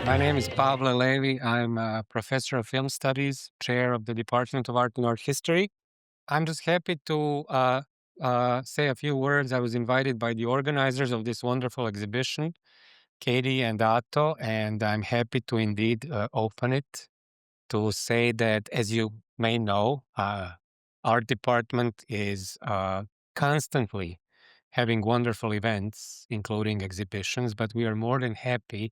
My name is Pavle Levi. I'm a professor of film studies, chair of the Department of Art and Art History. I'm just happy to say a few words. I was invited by the organizers of this wonderful exhibition, Katie and Otto, and I'm happy to indeed open it to say that, as you may know, our department is constantly having wonderful events, including exhibitions, but we are more than happy,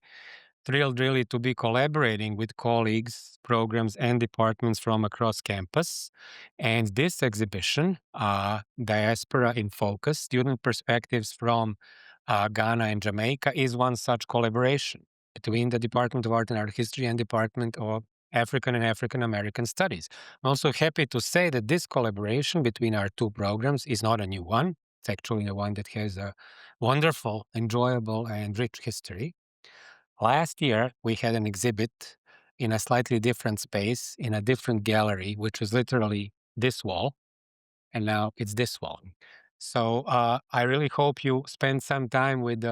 thrilled really to be collaborating with colleagues, programs, and departments from across campus. And this exhibition, Diaspora in Focus, Student Perspectives from Ghana and Jamaica, is one such collaboration between the Department of Art and Art History and Department of African and African American Studies. I'm also happy to say that this collaboration between our two programs is not a new one. It's actually a one that has a wonderful, enjoyable, and rich history. Last year, we had an exhibit in a slightly different space in a different gallery, which is literally this wall, and now it's this wall. So I really hope you spend some time with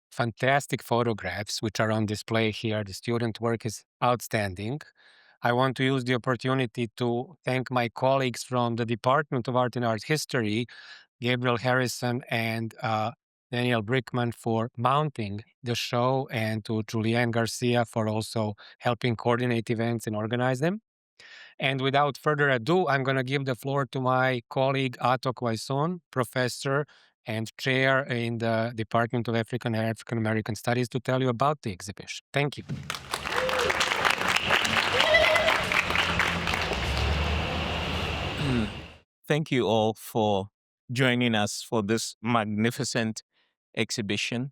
fantastic photographs which are on display here. The student work is outstanding. I want to use the opportunity to thank my colleagues from the Department of Art and Art History, Gabriel Harrison and Daniel Brickman, for mounting the show, and to Julianne Garcia for also helping coordinate events and organize them. And without further ado, I'm going to give the floor to my colleague Ato Quaison, professor and chair in the Department of African and African American Studies, to tell you about the exhibition. Thank you. Thank you all for joining us for this magnificent exhibition.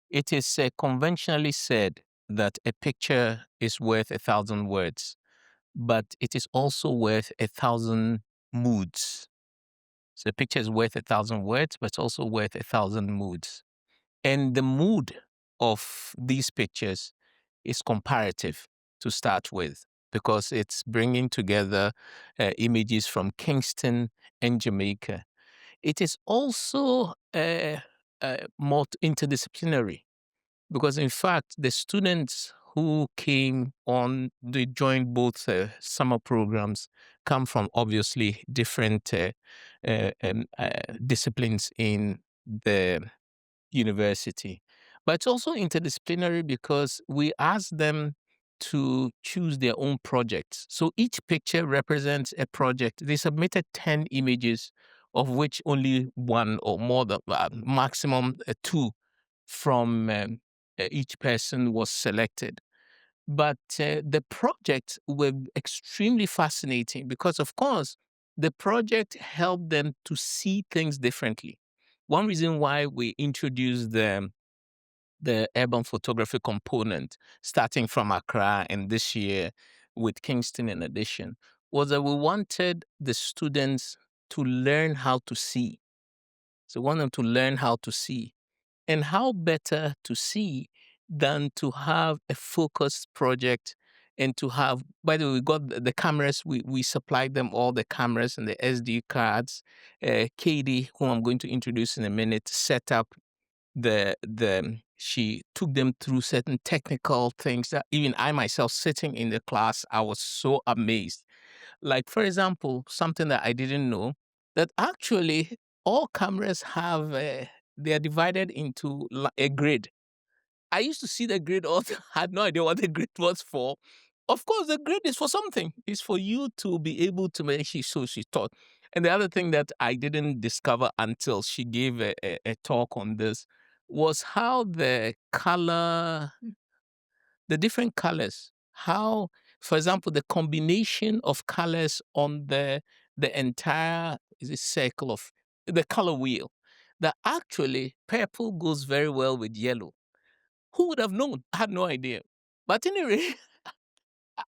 It is conventionally said that a picture is worth 1,000 words, but it is also worth 1,000 moods. So a picture is worth 1,000 words, but it's also worth 1,000 moods. And the mood of these pictures is comparative to start with, because it's bringing together images from Kingston and Jamaica. It is also more interdisciplinary, because in fact, the students who came on, they joined both summer programs, come from obviously different disciplines in the university. But it's also interdisciplinary because we ask them to choose their own projects. So each picture represents a project. They submitted 10 images, of which only one or more than maximum two from each person was selected. But the projects were extremely fascinating because, of course, the project helped them to see things differently. One reason why we introduced the urban photography component, starting from Accra and this year with Kingston in addition, was that we wanted the students to learn how to see. So we want them to learn how to see. And how better to see than to have a focused project and to have, by the way, we got the cameras, we supplied them all the cameras and the SD cards. Katie, whom I'm going to introduce in a minute, set up she took them through certain technical things that even I myself, sitting in the class, I was so amazed. Like, for example, something that I didn't know, that actually all cameras have, they are divided into a grid. I used to see the grid, also had no idea what the grid was for. Of course, the grid is for something. It's for you to be able to make, so she taught. And the other thing that I didn't discover until she gave a talk on this was how the different colors, how, for example, the combination of colors on the entire is a circle of the color wheel, that actually purple goes very well with yellow. Who would have known? I had no idea. But anyway,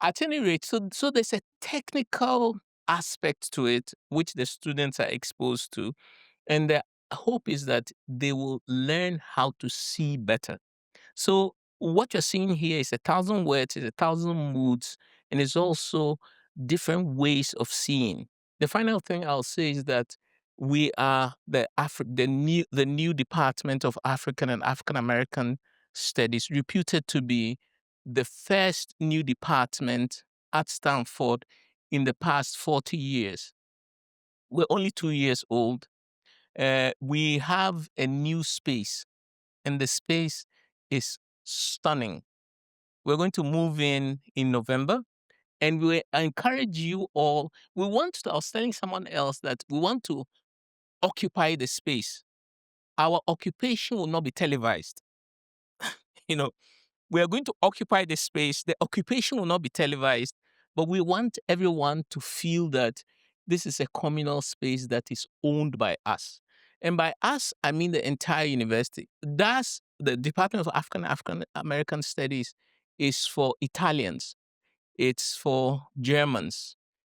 at any rate, so there's a technical aspect to it which the students are exposed to, and the hope is that they will learn how to see better. So what you're seeing here is 1,000 words, is 1,000 moods, and it's also different ways of seeing. The final thing I'll say is that we are the new Department of African and African American Studies, reputed to be the first new department at Stanford in the past 40 years. We're only 2 years old. We have a new space, and the space is stunning. We're going to move in November, and we encourage you all. I was telling someone else that we want to occupy the space. Our occupation will not be televised. You know, we are going to occupy the space. The occupation will not be televised, but we want everyone to feel that this is a communal space that is owned by us. And by us, I mean the entire university. That's the Department of African American Studies is for Italians, it's for Germans,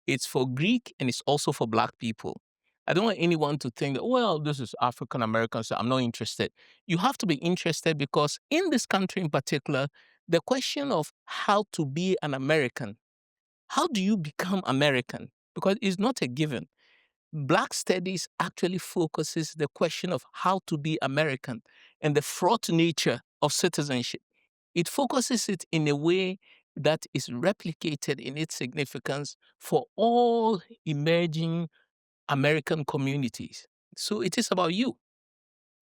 it's for Greek, and it's also for Black people. I don't want anyone to think that, well, this is African Americans, so I'm not interested. You have to be interested because in this country in particular, the question of how to be an American, how do you become American? Because it's not a given. Black studies actually focuses the question of how to be American and the fraught nature of citizenship. It focuses it in a way that is replicated in its significance for all emerging American communities. So it is about you.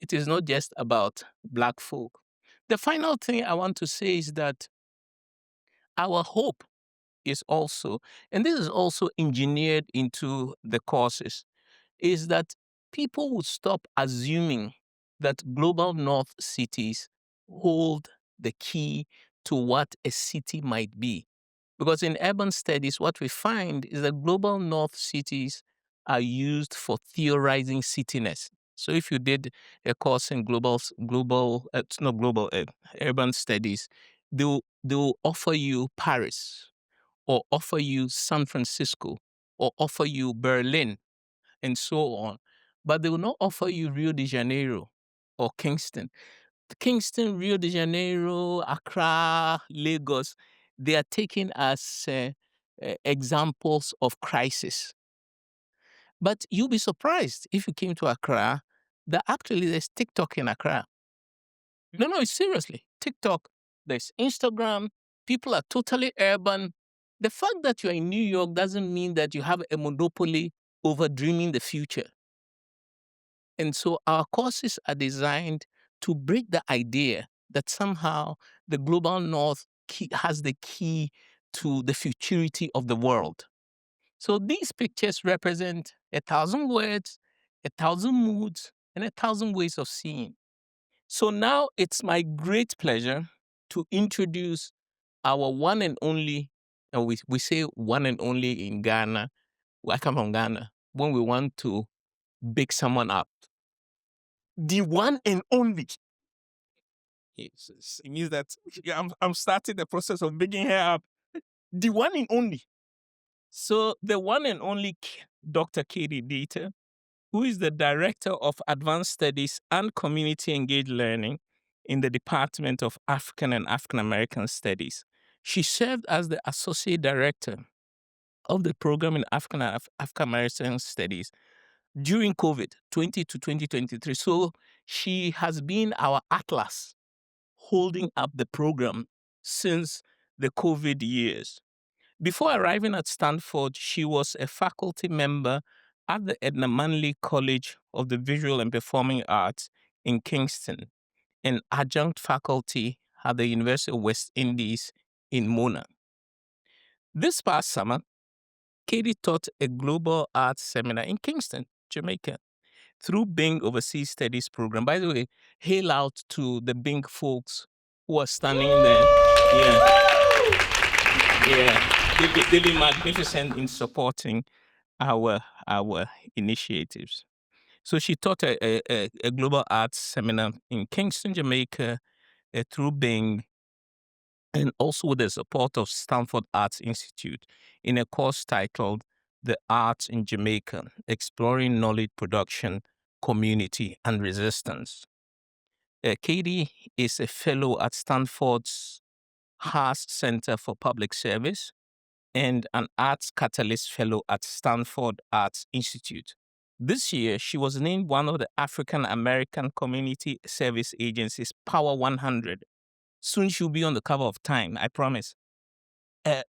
It is not just about Black folk. The final thing I want to say is that our hope is also, and this is also engineered into the courses, is that people would stop assuming that global north cities hold the key to what a city might be. Because in urban studies, what we find is that global north cities are used for theorizing cityness. So if you did a course in it's not global, urban studies, they'll offer you Paris or offer you San Francisco or offer you Berlin and so on. But they will not offer you Rio de Janeiro or Kingston. Kingston, Rio de Janeiro, Accra, Lagos, they are taken as examples of crisis. But you'll be surprised if you came to Accra that actually there's TikTok in Accra. No, seriously. TikTok, there's Instagram, people are totally urban. The fact that you're in New York doesn't mean that you have a monopoly over dreaming the future. And so our courses are designed to break the idea that somehow the global north has the key to the futurity of the world. So these pictures represent 1,000 words, 1,000 moods, and 1,000 ways of seeing. So now it's my great pleasure to introduce our one and only, and we say one and only in Ghana. I come from Ghana. When we want to big someone up, the one and only. It means that I'm starting the process of bigging her up. The one and only. So the one and only Dr. Katie Dieter, who is the Director of Advanced Studies and Community Engaged Learning in the Department of African and African American Studies. She served as the Associate Director of the program in African and African American Studies during COVID 20 to 2023. So she has been our atlas holding up the program since the COVID years. Before arriving at Stanford, she was a faculty member at the Edna Manley College of the Visual and Performing Arts in Kingston and adjunct faculty at the University of West Indies in Mona. This past summer, Katie taught a global arts seminar in Kingston, Jamaica, through Bing Overseas Studies program. By the way, hail out to the Bing folks who are standing there. Yeah. They've been magnificent in supporting our initiatives. So she taught a global arts seminar in Kingston, Jamaica, through Bing, and also with the support of Stanford Arts Institute in a course titled The Arts in Jamaica, Exploring Knowledge Production, Community, and Resistance. Katie is a fellow at Stanford's Haas Center for Public Service and an Arts Catalyst Fellow at Stanford Arts Institute. This year, she was named one of the African American Community Service Agency's Power 100 Soon she'll be on the cover of Time, I promise.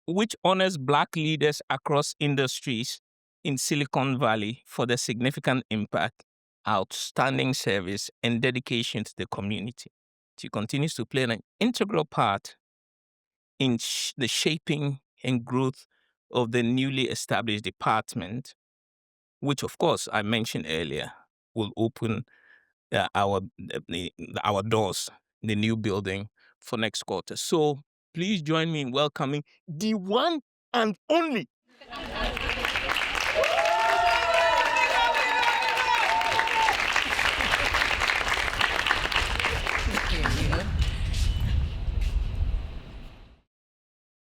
Which honors Black leaders across industries in Silicon Valley for their significant impact, outstanding service, and dedication to the community. She continues to play an integral part in the shaping and growth of the newly established department, which, of course, I mentioned earlier, will open our doors in the new building for next quarter. So please join me in welcoming the one and only.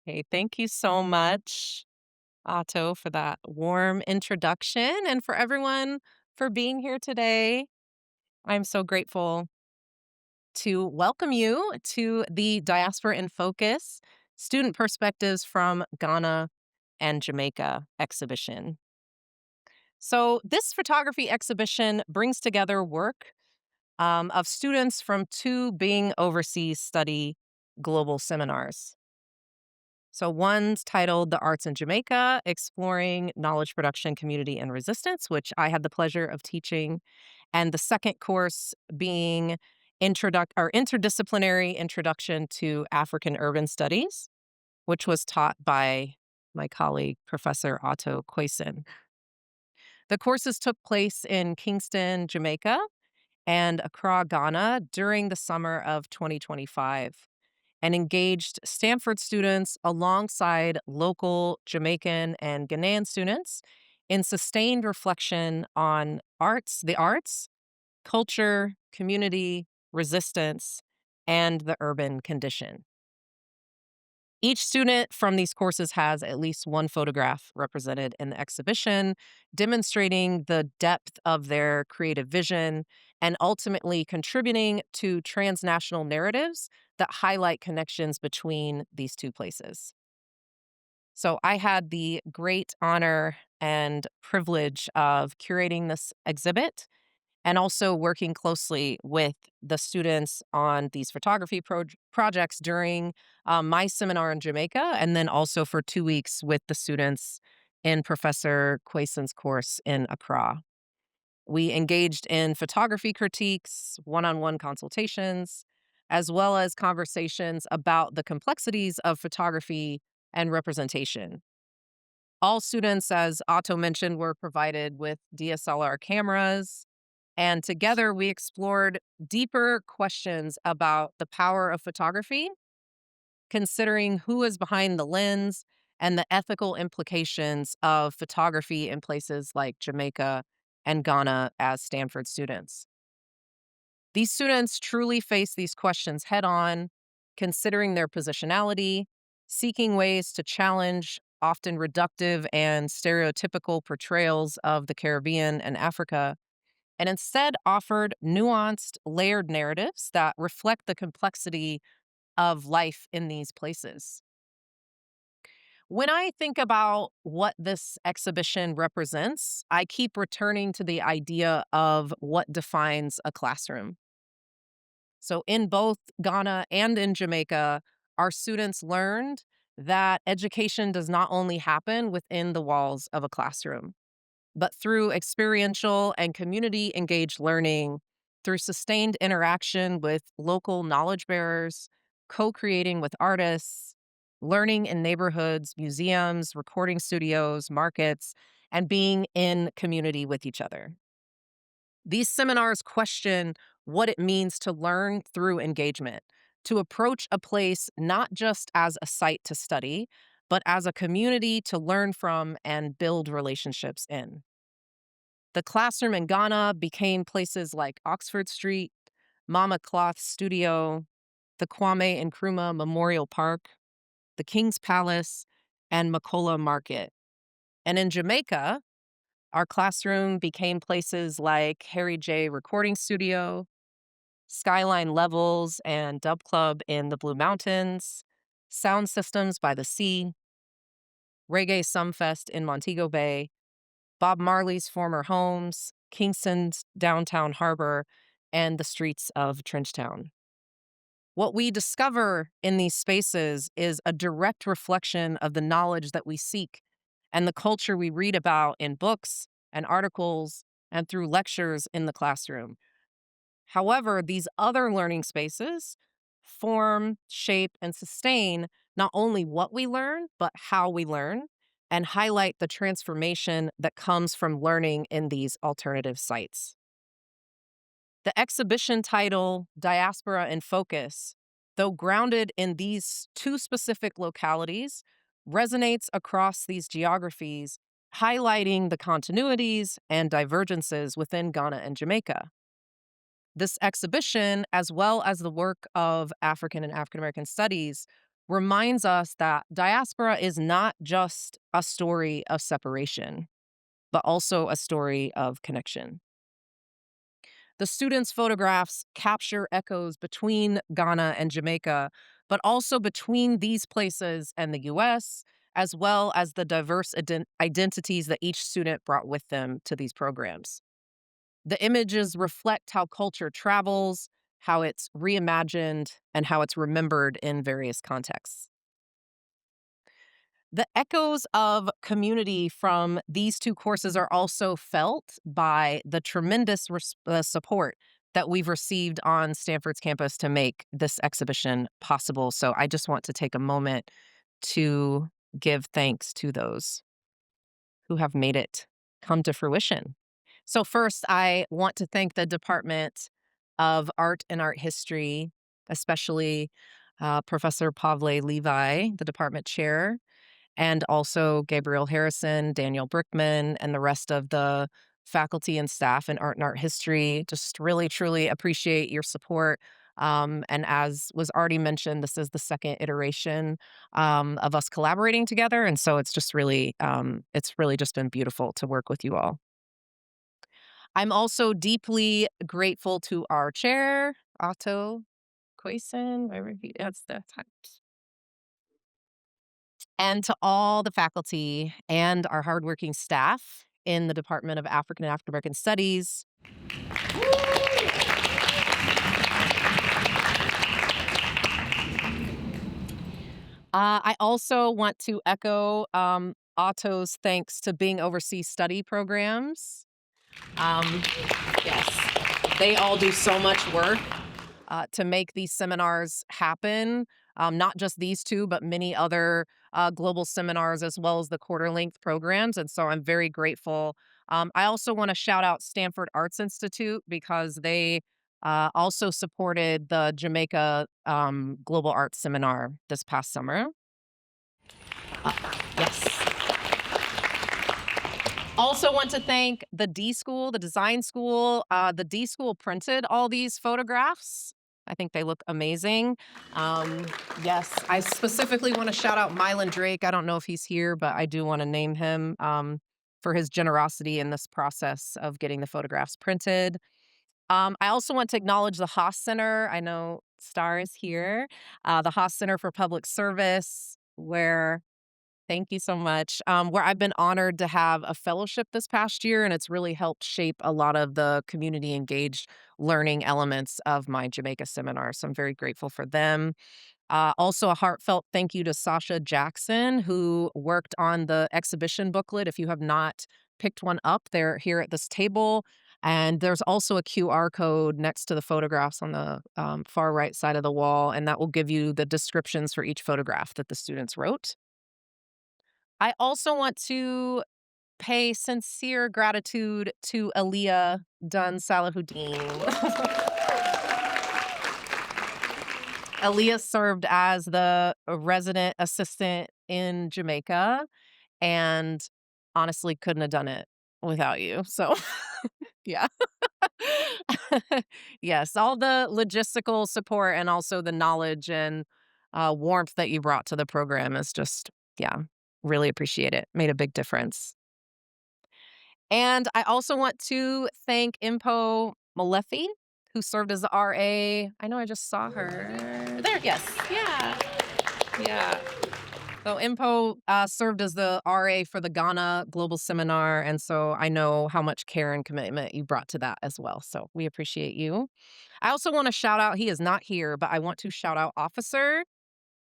Hey, thank you so much, Otto, for that warm introduction and for everyone for being here today. I'm so grateful to welcome you to the Diaspora in Focus Student Perspectives from Ghana and Jamaica exhibition. So, this photography exhibition brings together work of students from two Bing Overseas Study Global Seminars. So one's titled The Arts in Jamaica, Exploring Knowledge Production, Community, and Resistance, which I had the pleasure of teaching. And the second course being Interdisciplinary Introduction to African Urban Studies, which was taught by my colleague, Professor Otto Quayson. The courses took place in Kingston, Jamaica, and Accra, Ghana during the summer of 2025 and engaged Stanford students alongside local Jamaican and Ghanaian students in sustained reflection on the arts, culture, community, resistance, and the urban condition. Each student from these courses has at least one photograph represented in the exhibition, demonstrating the depth of their creative vision and ultimately contributing to transnational narratives that highlight connections between these two places. So I had the great honor and privilege of curating this exhibit and also working closely with the students on these photography projects during my seminar in Jamaica, and then also for 2 weeks with the students in Professor Quayson's course in Accra. We engaged in photography critiques, one-on-one consultations, as well as conversations about the complexities of photography and representation. All students, as Otto mentioned, were provided with DSLR cameras, and together we explored deeper questions about the power of photography, considering who is behind the lens and the ethical implications of photography in places like Jamaica and Ghana as Stanford students. These students truly face these questions head on, considering their positionality, seeking ways to challenge often reductive and stereotypical portrayals of the Caribbean and Africa, and instead offered nuanced, layered narratives that reflect the complexity of life in these places. When I think about what this exhibition represents, I keep returning to the idea of what defines a classroom. So, in both Ghana and in Jamaica, our students learned that education does not only happen within the walls of a classroom, but through experiential and community engaged learning, through sustained interaction with local knowledge bearers, co creating with artists, learning in neighborhoods, museums, recording studios, markets, and being in community with each other. These seminars question what it means to learn through engagement, to approach a place not just as a site to study, but as a community to learn from and build relationships in. The classroom in Ghana became places like Oxford Street, Mama Cloth Studio, the Kwame Nkrumah Memorial Park, the King's Palace, and Makola Market. And in Jamaica, our classroom became places like Harry J. Recording Studio, Skyline Levels and Dub Club in the Blue Mountains, Sound Systems by the Sea, Reggae Sumfest in Montego Bay, Bob Marley's former homes, Kingston's downtown harbor, and the streets of Trenchtown. What we discover in these spaces is a direct reflection of the knowledge that we seek and the culture we read about in books and articles and through lectures in the classroom. However, these other learning spaces form, shape, and sustain not only what we learn, but how we learn, and highlight the transformation that comes from learning in these alternative sites. The exhibition title, Diaspora in Focus, though grounded in these two specific localities, resonates across these geographies, highlighting the continuities and divergences within Ghana and Jamaica. This exhibition, as well as the work of African and African American studies, reminds us that diaspora is not just a story of separation, but also a story of connection. The students' photographs capture echoes between Ghana and Jamaica, but also between these places and the US, as well as the diverse identities that each student brought with them to these programs. The images reflect how culture travels, how it's reimagined, and how it's remembered in various contexts. The echoes of community from these two courses are also felt by the tremendous support that we've received on Stanford's campus to make this exhibition possible. So I just want to take a moment to give thanks to those who have made it come to fruition. So, first, I want to thank the Department of Art and Art History, especially Professor Pavle Levi, the department chair, and also Gabriel Harrison, Daniel Brickman, and the rest of the faculty and staff in art and art history. Just really, truly appreciate your support. And as was already mentioned, this is the second iteration of us collaborating together, and so it's really just been beautiful to work with you all. I'm also deeply grateful to our chair, Otto Quayson, wherever he that's the time, and to all the faculty and our hardworking staff in the Department of African and African American Studies. I also want to echo Otto's thanks to Being Overseas Study Programs. Um, yes, they all do so much work to make these seminars happen. Not just these two, but many other global seminars, as well as the quarter length programs. And so I'm very grateful. I also want to shout out Stanford Arts Institute because they also supported the Jamaica Global Arts Seminar this past summer. Yes. Also want to thank the D School, the design school. The D School printed all these photographs. I think they look amazing. Um, yes, I specifically want to shout out Mylan Drake. I don't know if he's here, but I do want to name him for his generosity in this process of getting the photographs printed. I also want to acknowledge the Haas Center. I know Star is here. The Haas Center for Public Service, where thank you so much. Where I've been honored to have a fellowship this past year, and it's really helped shape a lot of the community engaged learning elements of my Jamaica seminar. So I'm very grateful for them. Also, a heartfelt thank you to Sasha Jackson, who worked on the exhibition booklet. If you have not picked one up, they're here at this table. And there's also a QR code next to the photographs on the far right side of the wall, and that will give you the descriptions for each photograph that the students wrote. I also want to pay sincere gratitude to Aaliyah Dunn Salahuddin. Aaliyah served as the resident assistant in Jamaica and honestly couldn't have done it without you. So, yeah. Yes, all the logistical support and also the knowledge and warmth that you brought to the program is just, yeah, really appreciate it. Made a big difference. And I also want to thank Impo Malefi, who served as the RA. I know I just saw her. There, yes. Yeah. Yeah. So IMPO served as the RA for the Ghana Global Seminar, and so I know how much care and commitment you brought to that as well. So we appreciate you. I also want to shout out, he is not here, but I want to shout out Officer,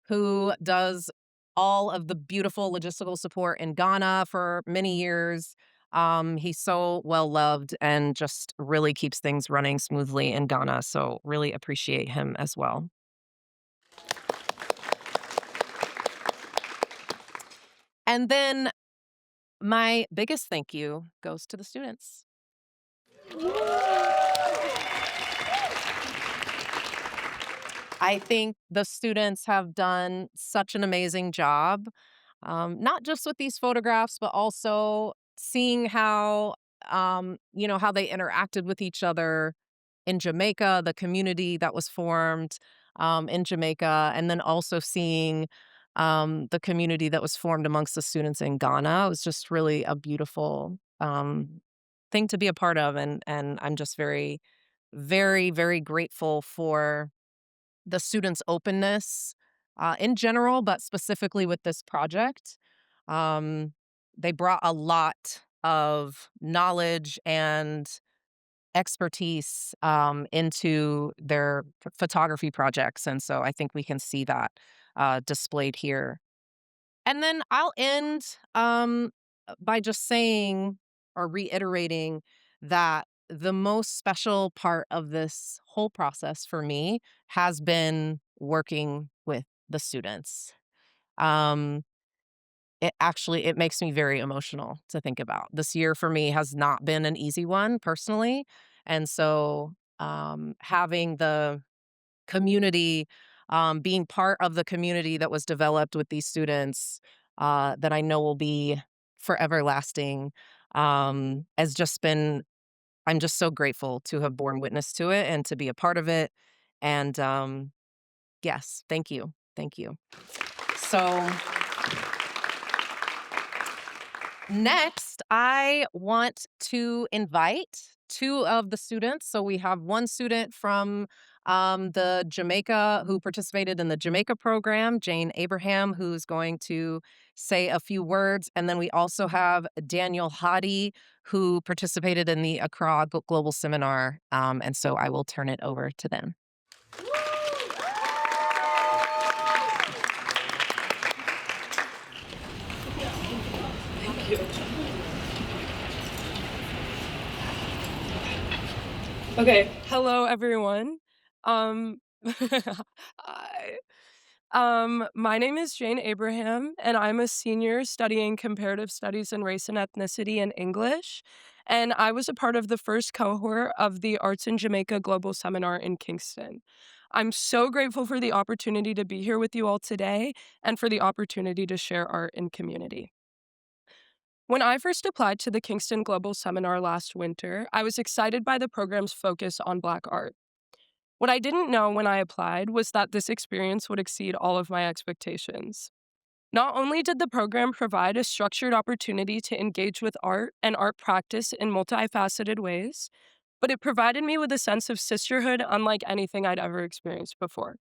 who does all of the beautiful logistical support in Ghana for many years. He's so well loved and just really keeps things running smoothly in Ghana. So really appreciate him as well. And then my biggest thank you goes to the students. I think the students have done such an amazing job, not just with these photographs, but also seeing how, how they interacted with each other in Jamaica, the community that was formed in Jamaica, and then also seeing the community that was formed amongst the students in Ghana. It was just really a beautiful thing to be a part of, and I'm just very, very, very grateful for the students' openness in general, but specifically with this project. Um, they brought a lot of knowledge and expertise into their photography projects. And so I think we can see that displayed here. And then I'll end by just saying or reiterating that the most special part of this whole process for me has been working with the students. Um, it makes me very emotional to think about. This year for me has not been an easy one personally, and so having the community, being part of the community that was developed with these students, that I know will be forever lasting, has just been I'm just so grateful to have borne witness to it and to be a part of it, and, yes, thank you, thank you. So next, I want to invite 2 of the students. So we have 1 student from, the Jamaica who participated in the Jamaica program, Jane Abraham, who's going to say a few words, and then we also have Daniel Hadi, who participated in the Accra Global Seminar, and so I will turn it over to them. Okay. Hello, everyone. Um, Hi. My name is Jane Abraham, and I'm a senior studying comparative studies in race and ethnicity and English. And I was a part of the first cohort of the Arts in Jamaica Global Seminar in Kingston. I'm so grateful for the opportunity to be here with you all today and for the opportunity to share art in community. When I first applied to the Kingston Global Seminar last winter, I was excited by the program's focus on Black art. What I didn't know when I applied was that this experience would exceed all of my expectations. Not only did the program provide a structured opportunity to engage with art and art practice in multifaceted ways, but it provided me with a sense of sisterhood unlike anything I'd ever experienced before.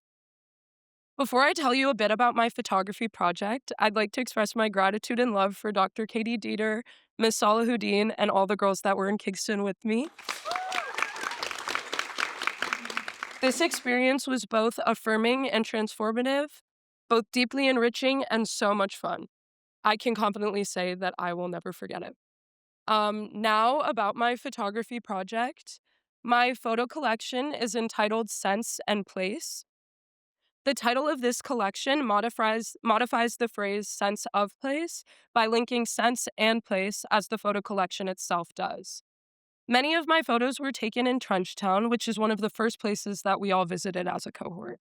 Before I tell you a bit about my photography project, I'd like to express my gratitude and love for Dr. Katie Dieter, Ms. Salahuddin, and all the girls that were in Kingston with me. This experience was both affirming and transformative, both deeply enriching and so much fun. I can confidently say that I will never forget it. Now about my photography project. My photo collection is entitled Sense and Place. The title of this collection modifies the phrase sense of place by linking sense and place as the photo collection itself does. Many of my photos were taken in Trenchtown, which is one of the first places that we all visited as a cohort.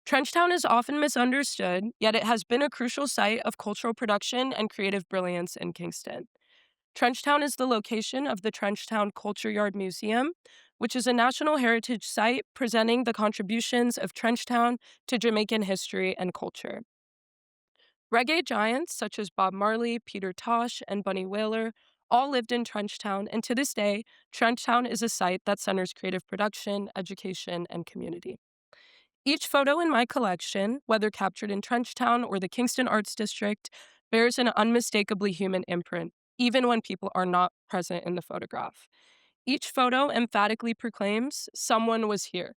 Trenchtown is often misunderstood, yet it has been a crucial site of cultural production and creative brilliance in Kingston. Trenchtown is the location of the Trenchtown Culture Yard Museum, which is a National Heritage Site presenting the contributions of Trenchtown to Jamaican history and culture. Reggae giants such as Bob Marley, Peter Tosh, and Bunny Wailer all lived in Trenchtown, and to this day, Trenchtown is a site that centers creative production, education, and community. Each photo in my collection, whether captured in Trenchtown or the Kingston Arts District, bears an unmistakably human imprint, even when people are not present in the photograph. Each photo emphatically proclaims someone was here,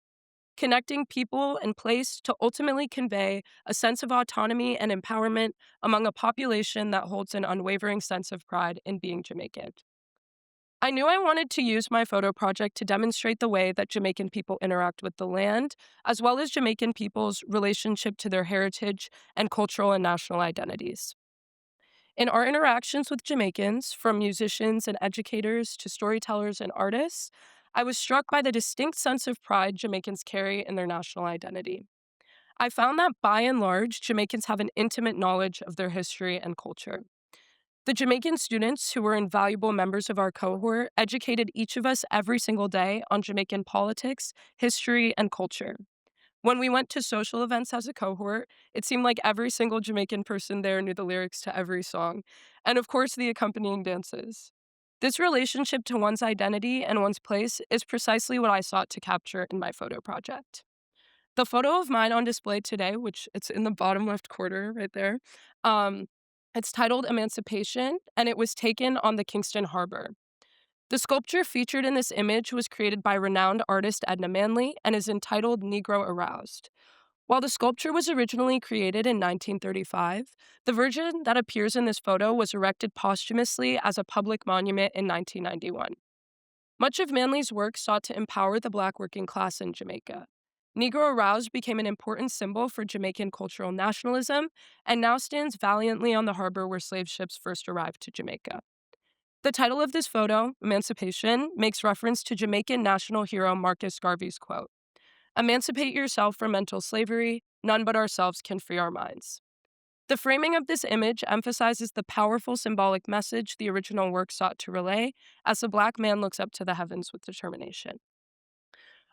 connecting people and place to ultimately convey a sense of autonomy and empowerment among a population that holds an unwavering sense of pride in being Jamaican. I knew I wanted to use my photo project to demonstrate the way that Jamaican people interact with the land, as well as Jamaican people's relationship to their heritage and cultural and national identities. In our interactions with Jamaicans, from musicians and educators to storytellers and artists, I was struck by the distinct sense of pride Jamaicans carry in their national identity. I found that by and large, Jamaicans have an intimate knowledge of their history and culture. The Jamaican students, who were invaluable members of our cohort, educated each of us every single day on Jamaican politics, history, and culture. When we went to social events as a cohort, it seemed like every single Jamaican person there knew the lyrics to every song, and of course, the accompanying dances. This relationship to one's identity and one's place is precisely what I sought to capture in my photo project. The photo of mine on display today, which it's in the bottom left corner right there, um, it's titled Emancipation, and it was taken on the Kingston Harbor. The sculpture featured in this image was created by renowned artist Edna Manley and is entitled Negro Aroused. While the sculpture was originally created in 1935, the version that appears in this photo was erected posthumously as a public monument in 1991. Much of Manley's work sought to empower the Black working class in Jamaica. Negro Aroused became an important symbol for Jamaican cultural nationalism and now stands valiantly on the harbor where slave ships first arrived to Jamaica. The title of this photo, Emancipation, makes reference to Jamaican national hero Marcus Garvey's quote, "Emancipate yourself from mental slavery, none but ourselves can free our minds." The framing of this image emphasizes the powerful symbolic message the original work sought to relay as a Black man looks up to the heavens with determination.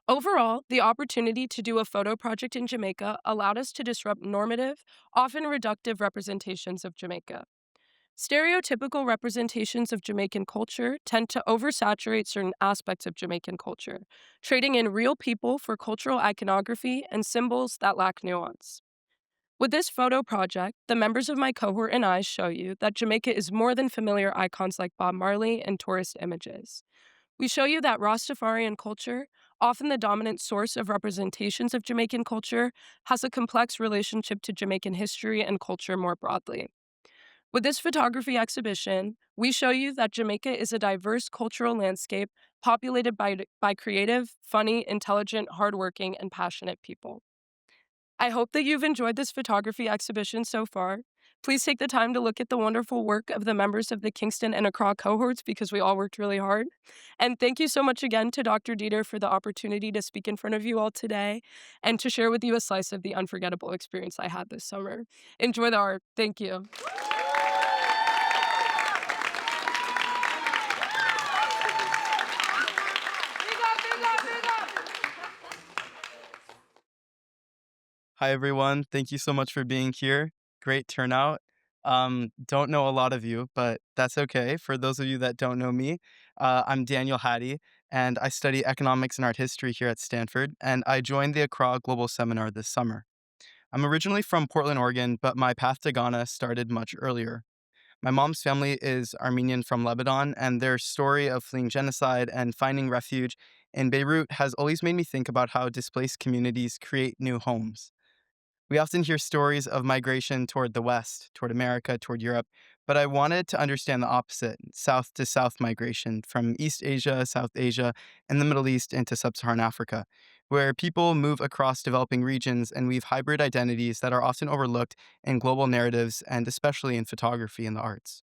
Overall, the opportunity to do a photo project in Jamaica allowed us to disrupt normative, often reductive representations of Jamaica. Stereotypical representations of Jamaican culture tend to oversaturate certain aspects of Jamaican culture, trading in real people for cultural iconography and symbols that lack nuance. With this photo project, the members of my cohort and I show you that Jamaica is more than familiar icons like Bob Marley and tourist images. We show you that Rastafarian culture, often the dominant source of representations of Jamaican culture, has a complex relationship to Jamaican history and culture more broadly. With this photography exhibition, we show you that Jamaica is a diverse cultural landscape populated by creative, funny, intelligent, hardworking, and passionate people. I hope that you've enjoyed this photography exhibition so far. Please take the time to look at the wonderful work of the members of the Kingston and Accra cohorts because we all worked really hard. And thank you so much again to Dr. Dieter for the opportunity to speak in front of you all today and to share with you a slice of the unforgettable experience I had this summer. Enjoy the art. Thank you. Hi, everyone. Thank you so much for being here. Great turnout. Don't know a lot of you, but that's okay. For those of you that don't know me, I'm Daniel Hattie, and I study economics and art history here at Stanford, and I joined the Accra Global Seminar this summer. I'm originally from Portland, Oregon, but my path to Ghana started much earlier. My mom's family is Armenian from Lebanon, and their story of fleeing genocide and finding refuge in Beirut has always made me think about how displaced communities create new homes. We often hear stories of migration toward the West, toward America, toward Europe, but I wanted to understand the opposite, south to south migration from East Asia, South Asia, and the Middle East into sub-Saharan Africa, where people move across developing regions and weave hybrid identities that are often overlooked in global narratives and especially in photography and the arts.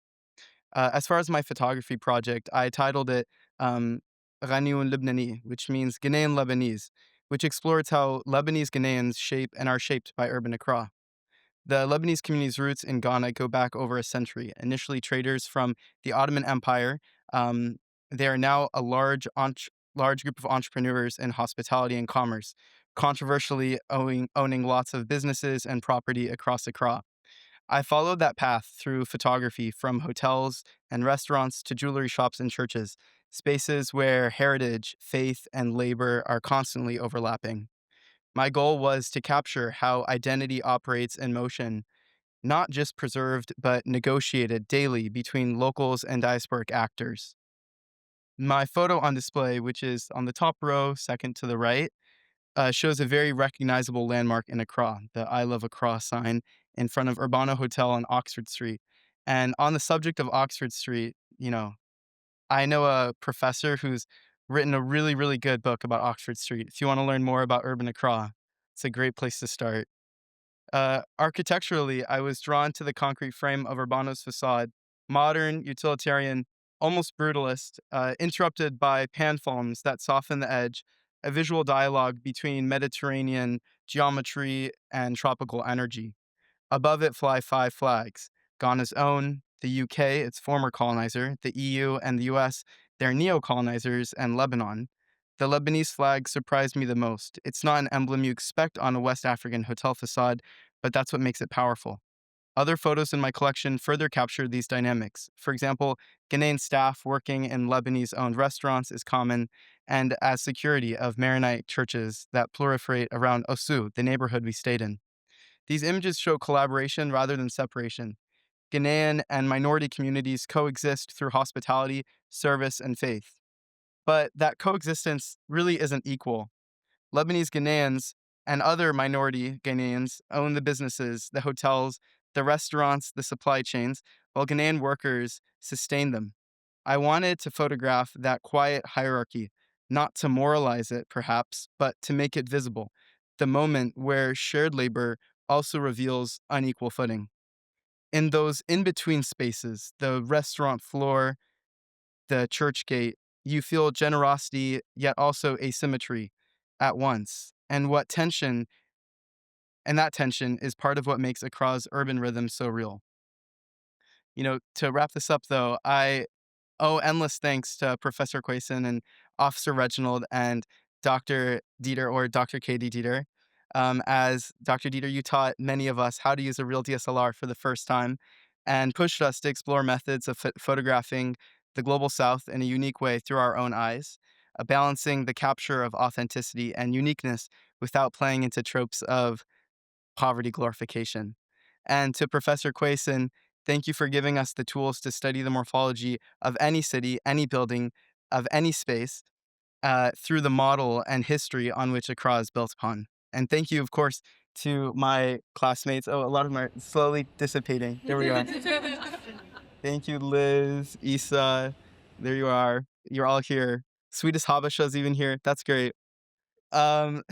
As far as my photography project, I titled it Ghaniyun Lebanese, which means Ghanaian Lebanese, which explores how Lebanese Ghanaians shape and are shaped by urban Accra. The Lebanese community's roots in Ghana go back over a century. Initially traders from the Ottoman Empire, um, they are now a large group of entrepreneurs in hospitality and commerce, controversially owning lots of businesses and property across Accra. I followed that path through photography from hotels and restaurants to jewelry shops and churches, spaces where heritage, faith, and labor are constantly overlapping. My goal was to capture how identity operates in motion, not just preserved, but negotiated daily between locals and diasporic actors. My photo on display, which is on the top row, second to the right, shows a very recognizable landmark in Accra, the I Love Accra sign in front of Urbana Hotel on Oxford Street. And on the subject of Oxford Street, I know a professor who's written a really, really good book about Oxford Street. If you want to learn more about urban Accra, it's a great place to start. Architecturally, I was drawn to the concrete frame of Urbano's facade, modern, utilitarian, almost brutalist, interrupted by panforms that soften the edge, a visual dialogue between Mediterranean geometry and tropical energy. Above it fly five flags: Ghana's own, the UK, its former colonizer, the EU, and the US, their neo colonizers, and Lebanon. The Lebanese flag surprised me the most. It's not an emblem you expect on a West African hotel facade, but that's what makes it powerful. Other photos in my collection further capture these dynamics. For example, Ghanaian staff working in Lebanese owned restaurants is common, and as security of Maronite churches that proliferate around Osu, the neighborhood we stayed in. These images show collaboration rather than separation. Ghanaian and minority communities coexist through hospitality, service, and faith. But that coexistence really isn't equal. Lebanese Ghanaians and other minority Ghanaians own the businesses, the hotels, the restaurants, the supply chains, while Ghanaian workers sustain them. I wanted to photograph that quiet hierarchy, not to moralize it, perhaps, but to make it visible. The moment where shared labor also reveals unequal footing. In those in between spaces, the restaurant floor, the church gate, you feel generosity, yet also asymmetry at once. And that tension is part of what makes Accra's urban rhythm so real. To wrap this up though, I owe endless thanks to Professor Quayson and Officer Reginald and Dr. Dieter, or Dr. Katie Dieter. As Dr. Dieter, you taught many of us how to use a real DSLR for the first time and pushed us to explore methods of photographing the global south in a unique way through our own eyes, balancing the capture of authenticity and uniqueness without playing into tropes of poverty glorification. And to Professor Quayson, thank you for giving us the tools to study the morphology of any city, any building, of any space through the model and history on which Accra is built upon. And thank you, of course, to my classmates. Oh, a lot of them are slowly dissipating. There we are. Thank you, Liz, Issa. There you are. You're all here. Sweetest Habasha's even here. That's great. Um,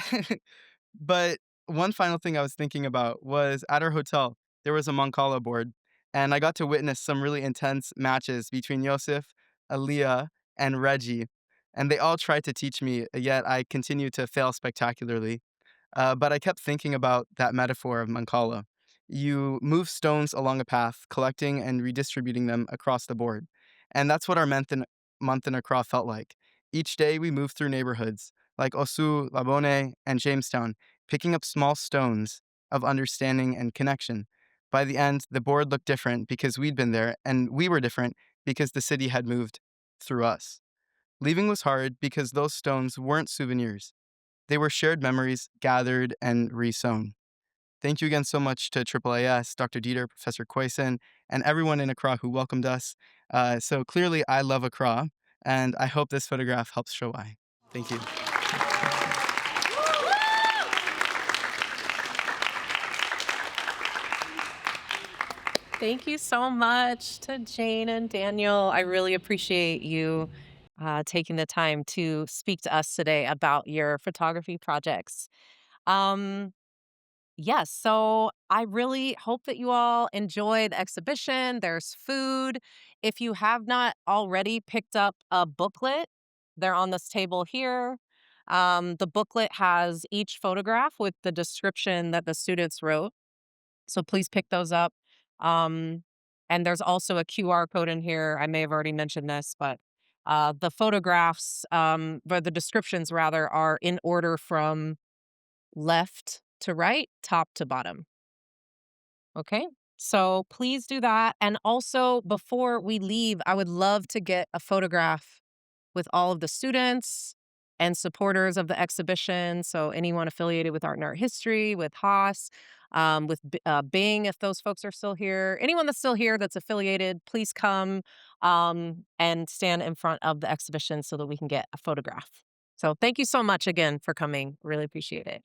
But one final thing I was thinking about was at our hotel, there was a Mancala board, and I got to witness some really intense matches between Yosef, Aaliyah, and Reggie. And they all tried to teach me, yet I continued to fail spectacularly. But I kept thinking about that metaphor of Mancala. You move stones along a path, collecting and redistributing them across the board. And that's what our month in Accra felt like. Each day we moved through neighborhoods like Osu, Labone, and Jamestown, picking up small stones of understanding and connection. By the end, the board looked different because we'd been there, and we were different because the city had moved through us. Leaving was hard because those stones weren't souvenirs. They were shared memories gathered and resewn. Thank you again so much to AAAS, Dr. Dieter, Professor Quayson, and everyone in Accra who welcomed us. So clearly, I love Accra, and I hope this photograph helps show why. Thank you. Thank you so much to Jane and Daniel. I really appreciate you taking the time to speak to us today about your photography projects. Um, yes, so I really hope that you all enjoy the exhibition. There's food. If you have not already picked up a booklet, they're on this table here. The booklet has each photograph with the description that the students wrote. So please pick those up. Um, and there's also a QR code in here. I may have already mentioned this, but the photographs, or the descriptions rather, are in order from left to right, top to bottom. Okay. So please do that. And also, before we leave, I would love to get a photograph with all of the students and supporters of the exhibition. So anyone affiliated with Art and Art History, with Haas, Bing, if those folks are still here, anyone that's still here that's affiliated, please come and stand in front of the exhibition so that we can get a photograph. So thank you so much again for coming. Really appreciate it.